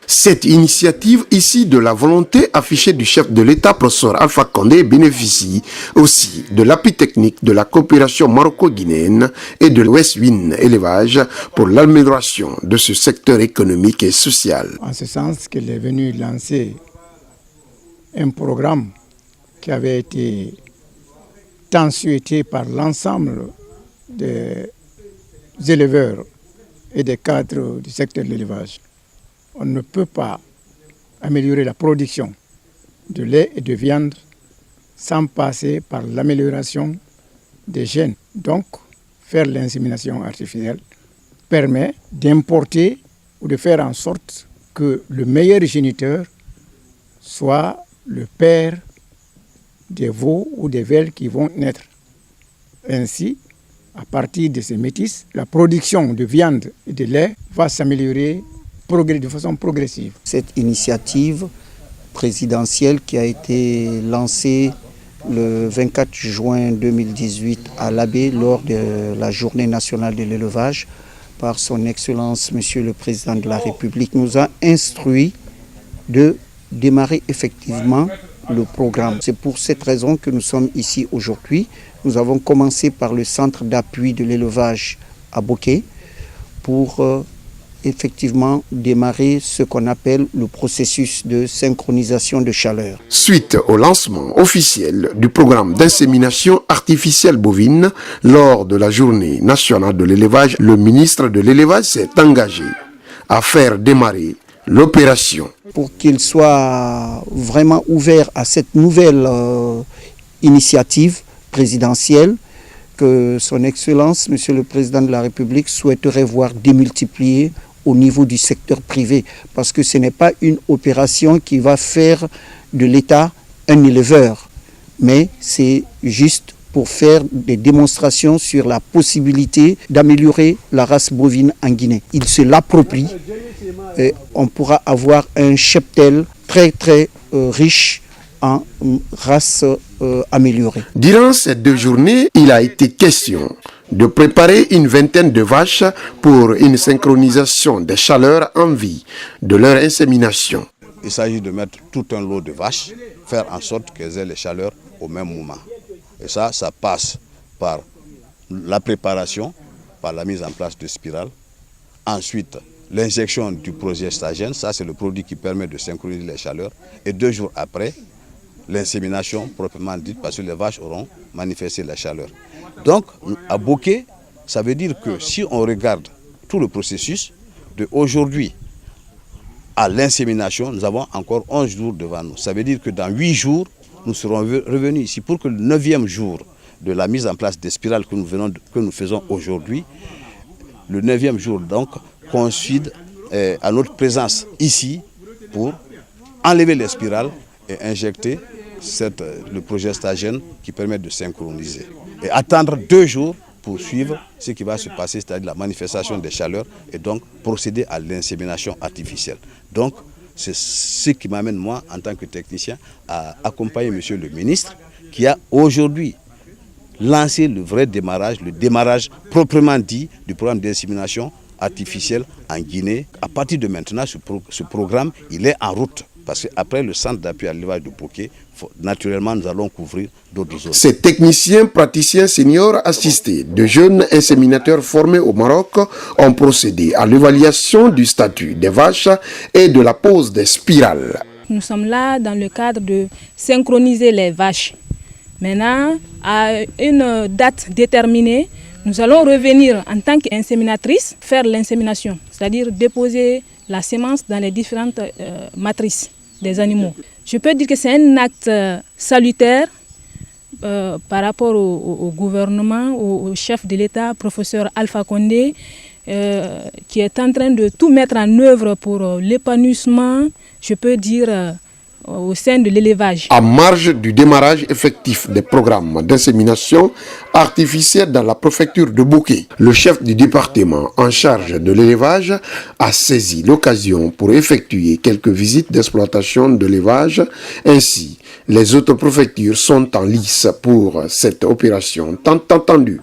Cette initiative, issue de la volonté affichée du chef de l'État, professeur Alpha Condé, bénéficie aussi de l'appui technique de la coopération maroco-guinéenne et de l'Ouest Win Élevage pour l'amélioration de ce secteur économique et social. En ce sens qu'il est venu lancer un programme qui avait été tant souhaité par l'ensemble des éleveurs et des cadres du secteur de l'élevage. On ne peut pas améliorer la production de lait et de viande sans passer par l'amélioration des gènes. Donc, faire l'insémination artificielle permet d'importer ou de faire en sorte que le meilleur géniteur soit le père des veaux ou des velles qui vont naître. Ainsi, à partir de ces métis, la production de viande et de lait va s'améliorer de façon progressive. Cette initiative présidentielle qui a été lancée le 24 juin 2018 à l'Abbé lors de la Journée nationale de l'élevage par son Excellence Monsieur le Président de la République nous a instruit de démarrer effectivement le programme. C'est pour cette raison que nous sommes ici aujourd'hui. Nous avons commencé par le centre d'appui de l'élevage à Boké pour effectivement démarrer ce qu'on appelle le processus de synchronisation de chaleur. Suite au lancement officiel du programme d'insémination artificielle bovine lors de la journée nationale de l'élevage, le ministre de l'élevage s'est engagé à faire démarrer l'opération. Pour qu'il soit vraiment ouvert à cette nouvelle initiative présidentielle, que son Excellence, Monsieur le Président de la République, souhaiterait voir démultiplier au niveau du secteur privé, parce que ce n'est pas une opération qui va faire de l'État un éleveur, mais c'est juste pour faire des démonstrations sur la possibilité d'améliorer la race bovine en Guinée. Il se l'approprie et on pourra avoir un cheptel très riche en race améliorée. Durant ces 2 journées, il a été question de préparer une vingtaine de vaches pour une synchronisation des chaleurs en vue de leur insémination. Il s'agit de mettre tout un lot de vaches, faire en sorte qu'elles aient les chaleurs au même moment. Et ça passe par la préparation, par la mise en place de spirales. Ensuite, l'injection du progestagène, ça c'est le produit qui permet de synchroniser les chaleurs. Et 2 jours après, l'insémination proprement dite, parce que les vaches auront manifesté la chaleur. Donc, à Boké, ça veut dire que si on regarde tout le processus, de aujourd'hui à l'insémination, nous avons encore 11 jours devant nous. Ça veut dire que dans 8 jours, nous serons revenus ici pour que le 9e jour de la mise en place des spirales que nous faisons aujourd'hui, le 9e jour donc coïncide à notre présence ici pour enlever les spirales et injecter le progestagène qui permet de synchroniser. Et attendre 2 jours pour suivre ce qui va se passer, c'est-à-dire la manifestation des chaleurs et donc procéder à l'insémination artificielle. Donc c'est ce qui m'amène moi en tant que technicien à accompagner monsieur le ministre qui a aujourd'hui lancé le vrai démarrage, le démarrage proprement dit du programme d'insémination artificielle en Guinée. À partir de maintenant, ce programme, il est en route. Parce qu'après le centre d'appui à l'élevage de Boké, naturellement, nous allons couvrir d'autres zones. Ces techniciens, praticiens seniors assistés de jeunes inséminateurs formés au Maroc ont procédé à l'évaluation du statut des vaches et de la pose des spirales. Nous sommes là dans le cadre de synchroniser les vaches. Maintenant, à une date déterminée, nous allons revenir en tant qu'inséminatrice faire l'insémination, c'est-à-dire déposer la sémence dans les différentes matrices des animaux. Je peux dire que c'est un acte salutaire par rapport au gouvernement, au chef de l'État, professeur Alpha Condé, qui est en train de tout mettre en œuvre pour l'épanouissement, je peux dire, au sein de l'élevage. En marge du démarrage effectif des programmes d'insémination artificielle dans la préfecture de Boké, le chef du département en charge de l'élevage a saisi l'occasion pour effectuer quelques visites d'exploitation de l'élevage. Ainsi, les autres préfectures sont en lice pour cette opération tant attendue.